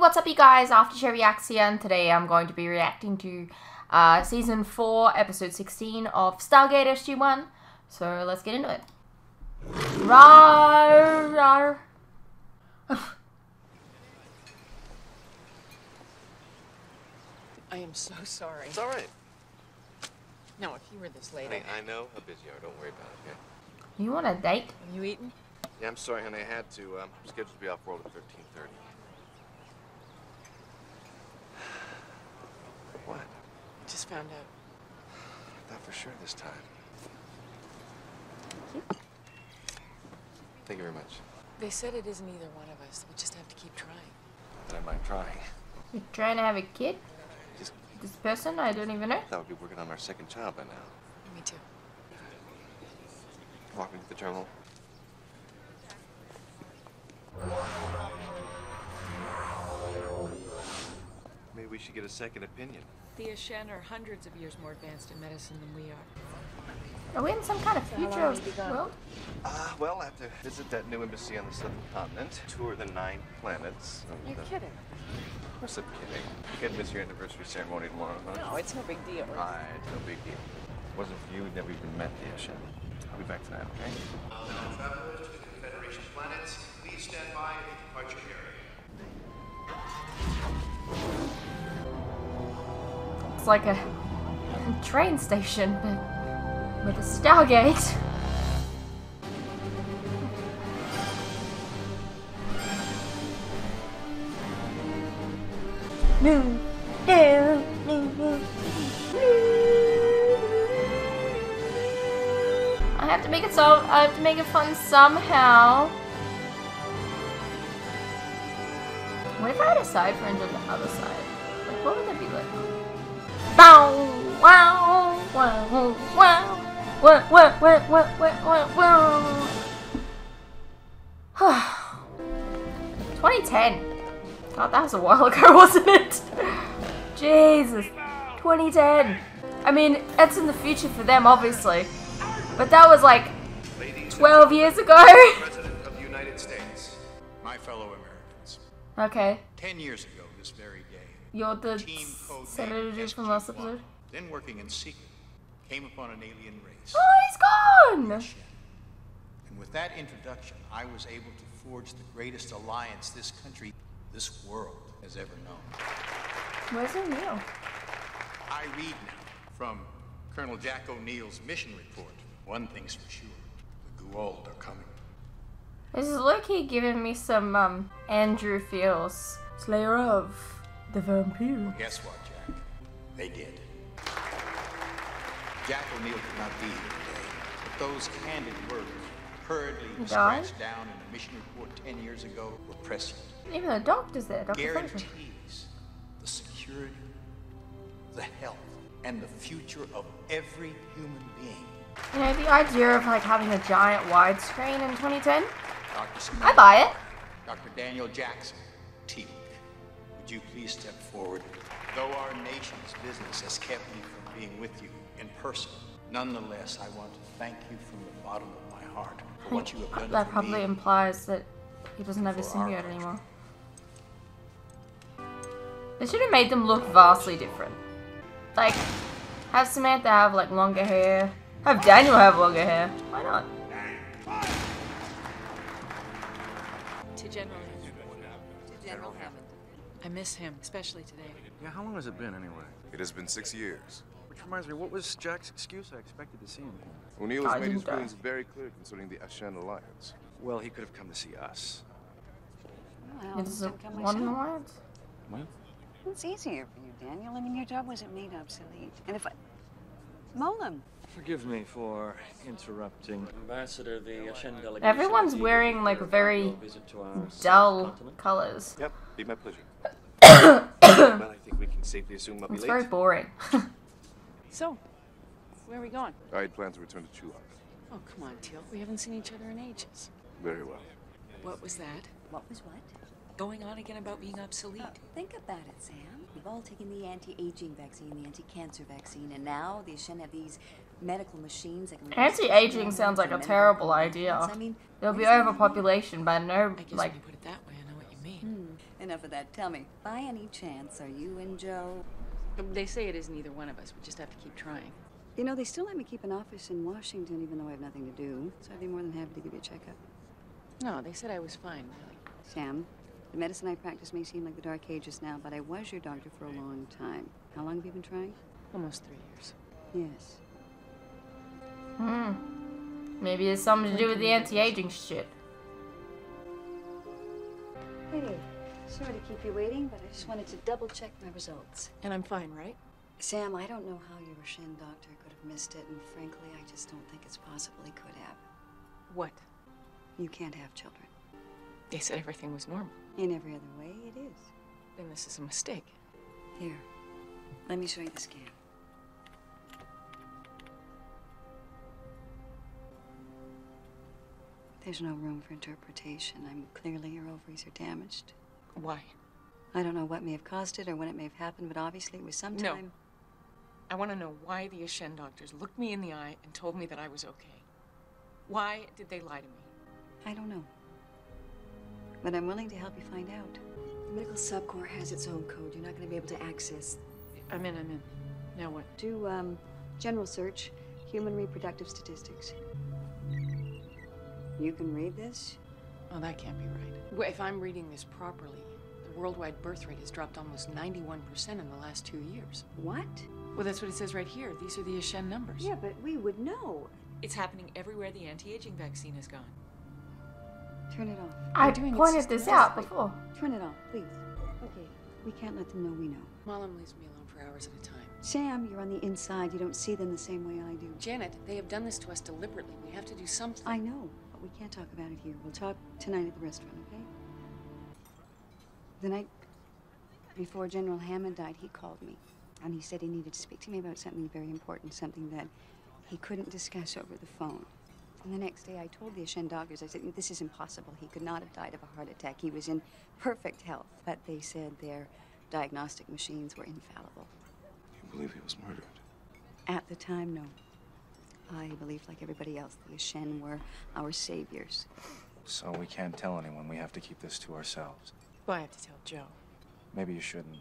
what's up you guys, Aftershow Reacts here, and today I'm going to be reacting to Season 4, Episode 16 of Stargate SG-1. So let's get into it. Rawr, rawr. I am so sorry. It's alright. No, if you were this late. Honey, I know how busy you are. Don't worry about it, okay? You want a date? Have you eaten? Yeah, I'm sorry, honey. I had to. I'm scheduled to be off world at 13:30. What? I just found out. I thought for sure this time. Thank you very much. They said it isn't either one of us. We just have to keep trying. But I mind trying. You're trying to have a kid? Just This person? I don't even know. thought we'd be working on our second child by now. Me too. Walking to the terminal. Maybe we should get a second opinion. The Ashen are hundreds of years more advanced in medicine than we are. Are we in some kind of future world? Well, I have to visit that new embassy on the southern continent, tour the 9 planets. You're kidding. Of course I'm kidding. You can't miss your anniversary ceremony tomorrow, huh? No, it's no big deal. Right, no big deal. Wasn't for you, we'd never even met the Ashen. I'll be back tonight, okay? Travelers to the Confederation planets, please stand by in the departure area. It's like a train station, but with a Stargate. I have to make it so I have to make it fun somehow. What if I had a side friend on the other side? Like, what would that be like? Bow, wow, wow, wow, wow, wow, wow, wow, wow. 2010. God, that was a while ago, wasn't it? Jesus. 2010. I mean, it's in the future for them, obviously. But that was like 12 years ago. President of the United States. My fellow Americans, Okay. 10 years ago this very day, You're the Team Code senator Name from last episode. SG-1, then working in secret, came upon an alien race. Oh, he's gone! And with that introduction, I was able to forge the greatest alliance this country, this world, has ever known. Where's O'Neill? I read now from Colonel Jack O'Neill's mission report. One thing's for sure, the Goa'uld are coming. This is low-key giving me some, Andrew feels. Slayer of the Vampire. Well, guess what, Jack? They did. Jack O'Neill could not be here today, but those candid words, hurriedly scratched down in a mission report 10 years ago, were prescient. Even the doctor's there, Dr. Fraser. Guarantees the security, the health, and the future of every human being. You know, the idea of like having a giant widescreen in 2010, Dr. Samantha, I buy it. Dr. Daniel Jackson, Teague, would you please step forward? Though our nation's business has kept me from being with you in person, nonetheless, I want to thank you from the bottom of my heart for what you have done That for probably me. implies that he doesn't have his For our symbiote country. anymore. They should have made them look vastly different. Like, have Samantha have like longer hair. Have Daniel have longer hair. Why not? To General Hammond. I miss him, especially today. Yeah, how long has it been anyway? It has been 6 years. Which reminds me, what was Jack's excuse? I expected to see him. O'Neill I has made his didn't die. feelings very clear concerning the Ashen Alliance. Well, he could have come to see us. It's a one alliance. What? It's easier for you, Daniel. I mean, your job wasn't made obsolete. And if I... Molam. Forgive me for interrupting. Ambassador, the Ashen delegation. Everyone's wearing like very dull colors. Yep, be my pleasure. But I think we can safely assume I'll be It's late. very boring. So, where are we going? I had plans to return to Chulak. Oh, come on, Teal. We haven't seen each other in ages. Very well. What was that? What was what? Going on again about being obsolete. Think about it, Sam. We've all taken the anti-aging vaccine, the anti-cancer vaccine, and now the Ashen have these medical machines that can... Anti-aging sounds like a terrible idea. I mean, There'll be overpopulation, but no, I guess like, when you put it that way, I know what you mean. enough of that. Tell me, by any chance, are you and Joe? They say it isn't either one of us. We just have to keep trying. You know, they still let me keep an office in Washington, even though I have nothing to do. So I'd be more than happy to give you a checkup. No, they said I was fine, really. Sam, the medicine I practice may seem like the dark ages now, but I was your doctor for a long time. How long have you been trying? Almost 3 years. Yes. Maybe it's something to do with the anti-aging shit. Hey, sorry to keep you waiting, but I just wanted to double check my results. And I'm fine, right? Sam, I don't know how your Shen doctor could have missed it, and frankly, I just don't think it's possible he could have. What? You can't have children. They said everything was normal. In every other way, it is. Then this is a mistake. Here, let me show you the scan. There's no room for interpretation. Clearly your ovaries are damaged. Why? I don't know what may have caused it or when it may have happened, but obviously it was sometime. No. I want to know why the Shen doctors looked me in the eye and told me that I was okay. Why did they lie to me? I don't know. But I'm willing to help you find out. The medical subcorps has its own code. You're not going to be able to access. I'm in. Now what? Do, general search, human reproductive statistics. You can read this? Oh, that can't be right. Well, if I'm reading this properly, the worldwide birth rate has dropped almost 91% in the last 2 years. What? Well, that's what it says right here. These are the Shen numbers. Yeah, but we would know. It's happening everywhere the anti-aging vaccine has gone. Turn it off. I pointed this out before. Turn it off, please. Okay, we can't let them know we know. Malam leaves me alone for hours at a time. Sam, you're on the inside. You don't see them the same way I do. Janet, they have done this to us deliberately. We have to do something. I know, but we can't talk about it here. We'll talk tonight at the restaurant, okay? The night before General Hammond died, he called me. And he said he needed to speak to me about something very important, something that he couldn't discuss over the phone. And the next day I told the Shen doctors, I said, this is impossible. He could not have died of a heart attack. He was in perfect health. But they said their diagnostic machines were infallible. You believe he was murdered? At the time, no. I believed, like everybody else, the Shen were our saviors. So we can't tell anyone. We have to keep this to ourselves. Well, I have to tell Joe. Maybe you shouldn't.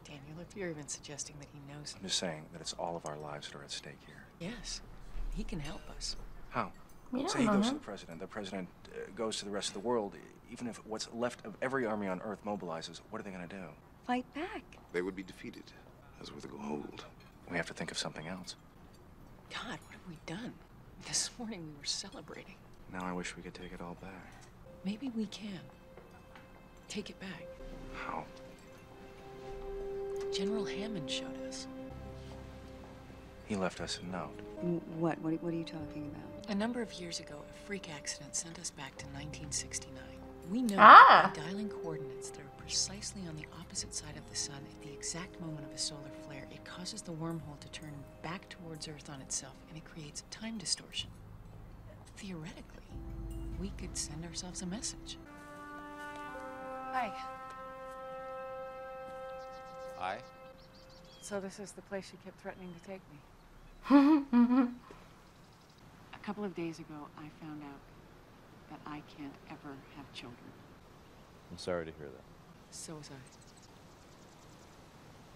Daniel, if you're even suggesting that he knows... I'm just saying that it's all of our lives that are at stake here. Yes. He can help us. How? We don't Say he know goes to him. the president. The president goes to the rest of the world. Even if what's left of every army on Earth mobilizes, what are they going to do? Fight back. They would be defeated, as were the Goa'uld. We have to think of something else. God, what have we done? This morning we were celebrating. Now I wish we could take it all back. Maybe we can. Take it back. How? General Hammond showed us. He left us a note. What are you talking about? A number of years ago, a freak accident sent us back to 1969. We know Ah. by dialing coordinates that are precisely on the opposite side of the sun at the exact moment of a solar flare, it causes the wormhole to turn back towards Earth on itself, and it creates a time distortion. Theoretically, we could send ourselves a message. Hi. Hi? So this is the place you kept threatening to take me. A couple of days ago, I found out that I can't ever have children. I'm sorry to hear that. So was I.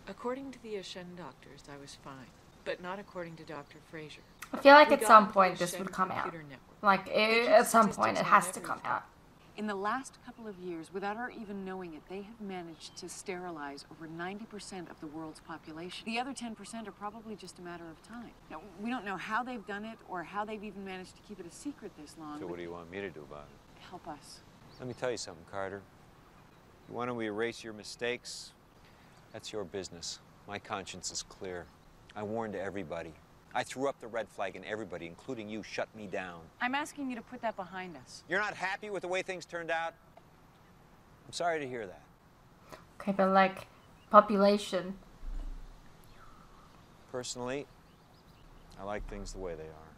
According to the Shen doctors, I was fine. But not according to Dr. Fraser. I feel like We at got some into point the this Shen would come out. computer network. Like, at some point it has to come out. In the last couple of years, without our even knowing it, they have managed to sterilize over 90% of the world's population. The other 10% are probably just a matter of time. Now, we don't know how they've done it or how they've even managed to keep it a secret this long. So but what do you want me to do about it? help us. Let me tell you something, Carter. You want to erase your mistakes? That's your business. My conscience is clear. I warned everybody. I threw up the red flag and everybody, including you, shut me down. I'm asking you to put that behind us. You're not happy with the way things turned out? I'm sorry to hear that. Okay, but like, population. Personally, I like things the way they are.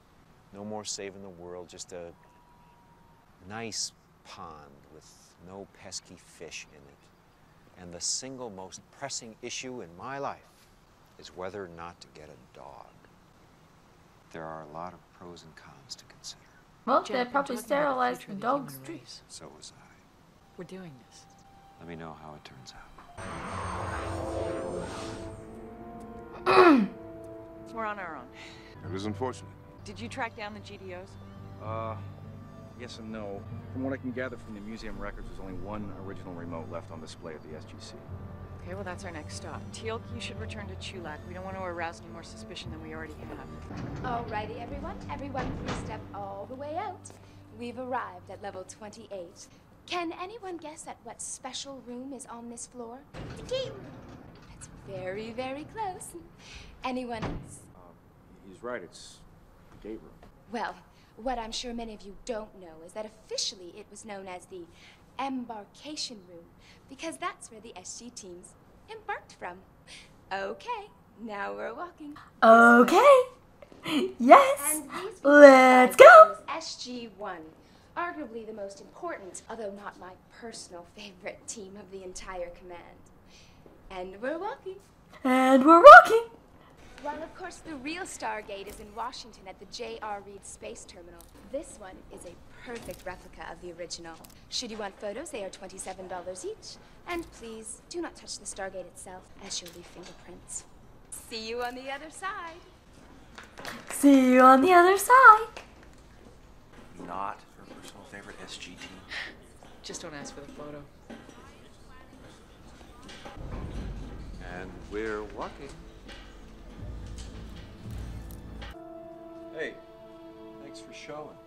No more saving the world, just a nice pond with no pesky fish in it. And the single most pressing issue in my life is whether or not to get a dog. There are a lot of pros and cons to consider. Well, Jack, they I'm probably talking about the sterilized future the of the dogs human too. race. So was I. We're doing this. Let me know how it turns out. We're on our own. It was unfortunate. Did you track down the GDOs? Yes and no. From what I can gather from the museum records, there's only one original remote left on display at the SGC. Okay, well, that's our next stop. Teal'c, you should return to Chulak. We don't want to arouse any more suspicion than we already have. Alrighty, everyone. Everyone, please step all the way out. We've arrived at level 28. Can anyone guess at what special room is on this floor? The gate room. That's very, very close. Anyone else? He's right, it's the gate room. Well, what I'm sure many of you don't know is that officially it was known as the embarkation room, because that's where the SG teams embarked from. Okay, now we're walking. Okay. Yes. And these Let's go. SG-1, arguably the most important, although not my personal favorite team of the entire command. And we're walking. And we're walking. While, of course, the real Stargate is in Washington at the J.R. Reed Space Terminal, this one is a perfect replica of the original. Should you want photos, they are $27 each. And please, do not touch the Stargate itself, as you'll leave fingerprints. See you on the other side. See you on the other side. Not her personal favorite SG team. Just don't ask for the photo. And we're walking. Hey, thanks for showing.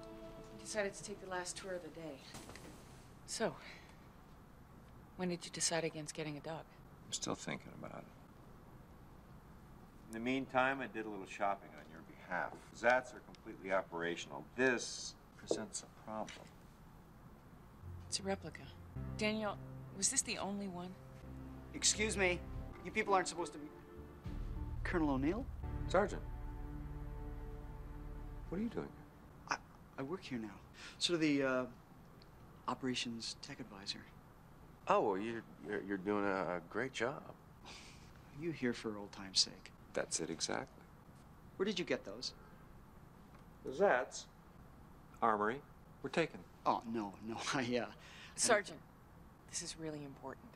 Decided to take the last tour of the day. So, when did you decide against getting a dog? I'm still thinking about it. In the meantime, I did a little shopping on your behalf. Zats are completely operational. This presents a problem. It's a replica. Daniel, was this the only one? Excuse me. You people aren't supposed to be... Colonel O'Neill? Sergeant. What are you doing here? I work here now. Sort of the, operations tech advisor. Oh, well, you're doing a great job. Are you here for old time's sake? That's it exactly. Where did you get those? The Zats. Armory. We're taken. Oh, no, Sergeant, this is really important.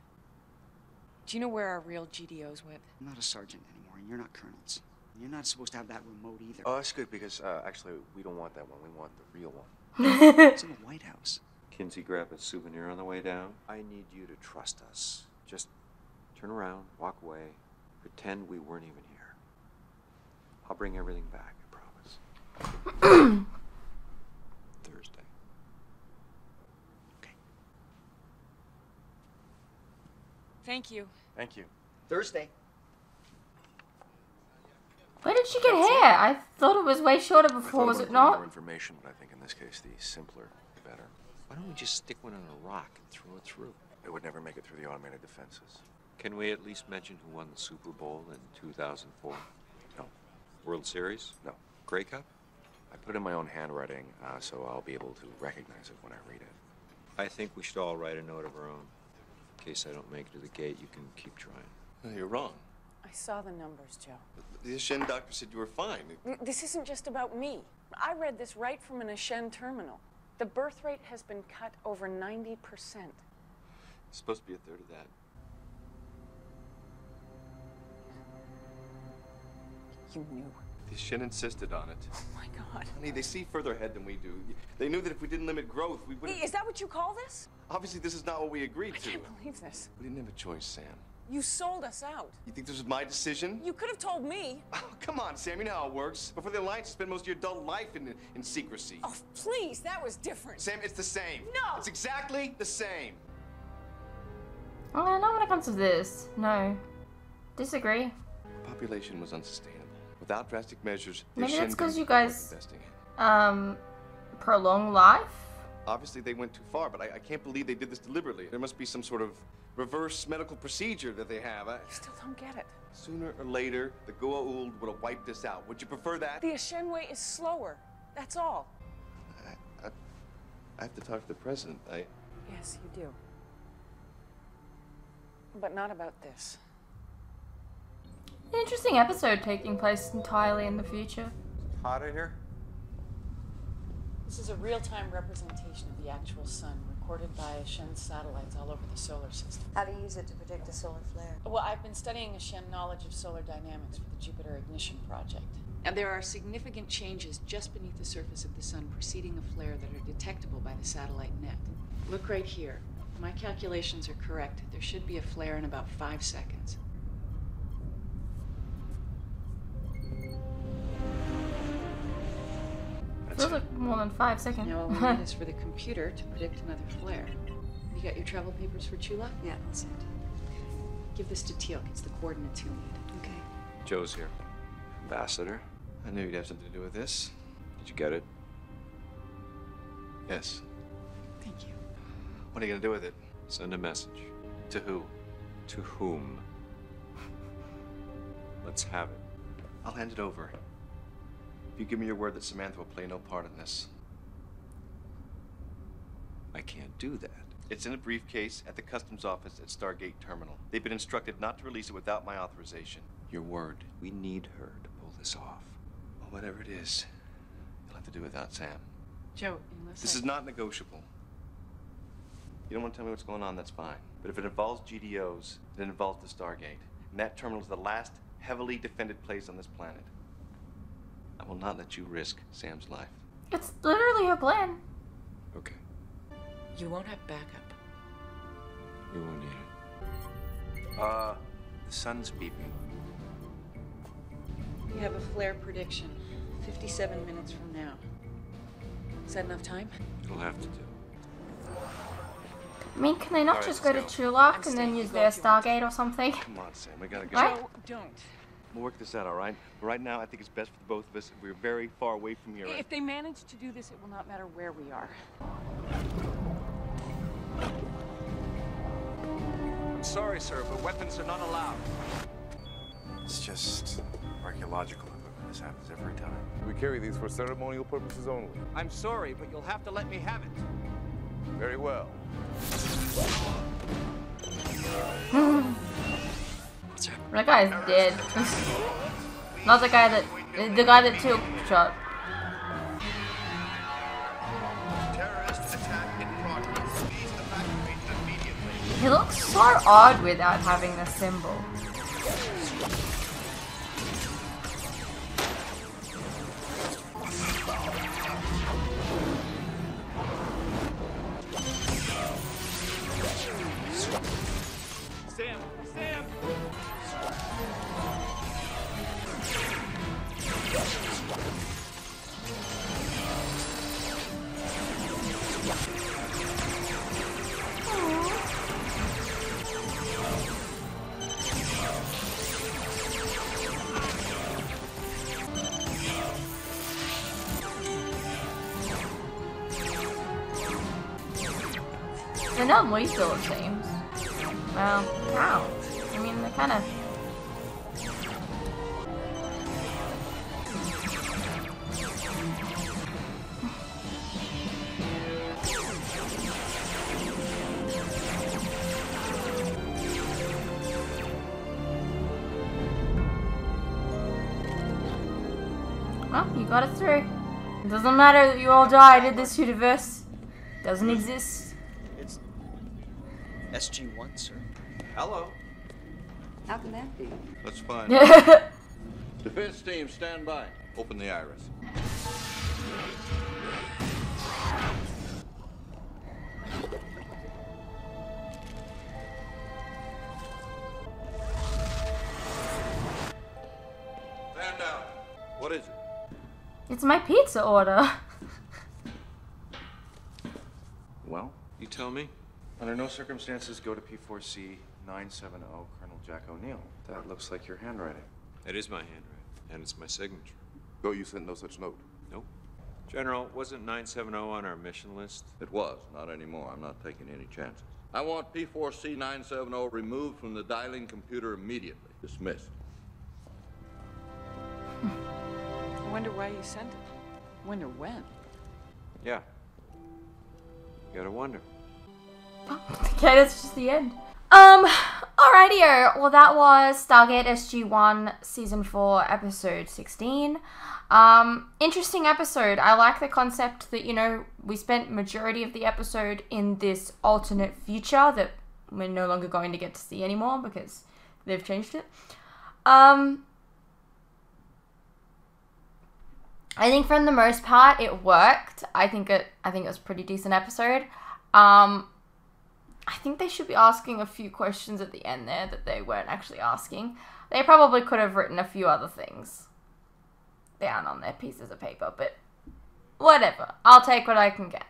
Do you know where our real GDOs went? I'm not a sergeant anymore, and you're not colonels. You're not supposed to have that remote either. Oh, that's good, because actually, we don't want that one. We want the real one. It's in the White House. Kinsey, grab a souvenir on the way down. I need you to trust us. Just turn around, walk away, pretend we weren't even here. I'll bring everything back, I promise. Thursday. Okay. Thank you. Thank you. Thursday. Where did she get hair? I thought it was way shorter before, was it not? More information, but I think in this case, the simpler, the better. Why don't we just stick one on a rock and throw it through? It would never make it through the automated defenses. Can we at least mention who won the Super Bowl in 2004? No. World Series? No. Grey Cup? I put in my own handwriting, so I'll be able to recognize it when I read it. I think we should all write a note of our own. In case I don't make it to the gate, you can keep trying. No, you're wrong. I saw the numbers, Joe. The Shen doctor said you were fine. This isn't just about me. I read this right from an Ashen terminal. The birth rate has been cut over 90%. It's supposed to be a third of that. You knew. The Shen insisted on it. Oh my God. Honey, they see further ahead than we do. They knew that if we didn't limit growth, we wouldn't... Is that what you call this? Obviously, this is not what we agreed to. I can't believe this. We didn't have a choice, Sam. You sold us out. You think this was my decision? You could have told me. Oh, come on, Sam. You know how it works. Before the Alliance, you spent most of your adult life in secrecy. Oh, please. That was different. Sam, it's the same. No. It's exactly the same. Not when it comes to this. No. Disagree. The population was unsustainable. Without drastic measures, Maybe that's because you guys guys, prolong life? Obviously, they went too far, but I can't believe they did this deliberately. There must be some sort of reverse medical procedure that they have. I still don't get it. Sooner or later, the Goa'uld would have wiped this out. Would you prefer that? The Ashen way is slower. That's all. I have to talk to the president. Yes, you do. But not about this. An interesting episode taking place entirely in the future. Hot in here? This is a real-time representation of the actual sun, recorded by Shen's satellites all over the solar system. How do you use it to predict a solar flare? Well, I've been studying Shen knowledge of solar dynamics for the Jupiter Ignition Project. And there are significant changes just beneath the surface of the sun preceding a flare that are detectable by the satellite net. Look right here. If my calculations are correct, there should be a flare in about 5 seconds. Feels like more than 5 seconds. Now, all we need is for the computer to predict another flare. You got your travel papers for Chula? Yeah, that's it. Give this to Teal'c. It's the coordinates he'll need. Okay. Joe's here. Ambassador, I knew you'd have something to do with this. Did you get it? Yes. Thank you. What are you gonna do with it? Send a message. To who? To whom? Let's have it. I'll hand it over. If you give me your word that Samantha will play no part in this. I can't do that. It's in a briefcase at the customs office at Stargate Terminal. They've been instructed not to release it without my authorization. Your word. We need her to pull this off. Well, whatever it is, you'll have to do without Sam. Joe, unless This is not negotiable. You don't want to tell me what's going on, that's fine. But if it involves GDOs, it involves the Stargate. And that terminal is the last heavily defended place on this planet. I will not let you risk Sam's life. It's literally her plan. Okay. You won't have backup. We won't need it. The sun's beeping. We have a flare prediction. 57 minutes from now. Is that enough time? It'll have to do. I mean, can they not Alright, just go to let's Chulak and then use their Stargate or something? Come on, Sam, we gotta go. Right? Joe, don't. We'll work this out, all right? But right now, I think it's best for both of us if we're very far away from here. If they manage to do this, it will not matter where we are. I'm sorry, sir, but weapons are not allowed. It's just archaeological equipment. This happens every time. We carry these for ceremonial purposes only. I'm sorry, but you'll have to let me have it. Very well. That guy's dead. Not the guy that took shot. Terrorist attack in progress. Please evacuate immediately. He looks so odd without having the symbol. Sam! Sam! They're not lethal, it seems. Well, how? I mean, they're kind of... Well, you got it through. It doesn't matter that you all died in this universe. It doesn't exist. It's SG-1, sir. Hello. How can that be? That's fine. Defense team, stand by. Open the iris. Stand down. What is it? It's my pizza order. Well, you tell me. Under no circumstances go to P4C 970 Colonel Jack O'Neill. That looks like your handwriting. It is my handwriting, and it's my signature. Go, you sent no such note. Nope. General, wasn't 970 on our mission list? It was, not anymore. I'm not taking any chances. I want P4C 970 removed from the dialing computer immediately. Dismissed. I wonder why you sent it. I wonder when. Yeah. You gotta wonder. Okay, that's just the end. Alrighty, well that was Stargate SG-1 Season 4 Episode 16. Interesting episode. I like the concept that, you know, we spent majority of the episode in this alternate future that we're no longer going to get to see anymore because they've changed it. I think for the most part it worked. I think it was a pretty decent episode. I think they should be asking a few questions at the end there that they weren't actually asking. They probably could have written a few other things down on their pieces of paper, but whatever. I'll take what I can get.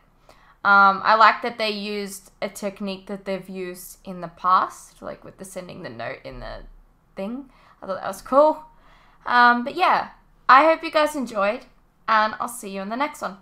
I like that they used a technique that they've used in the past, like with the sending the note in the thing. I thought that was cool. But yeah, I hope you guys enjoyed, and I'll see you in the next one.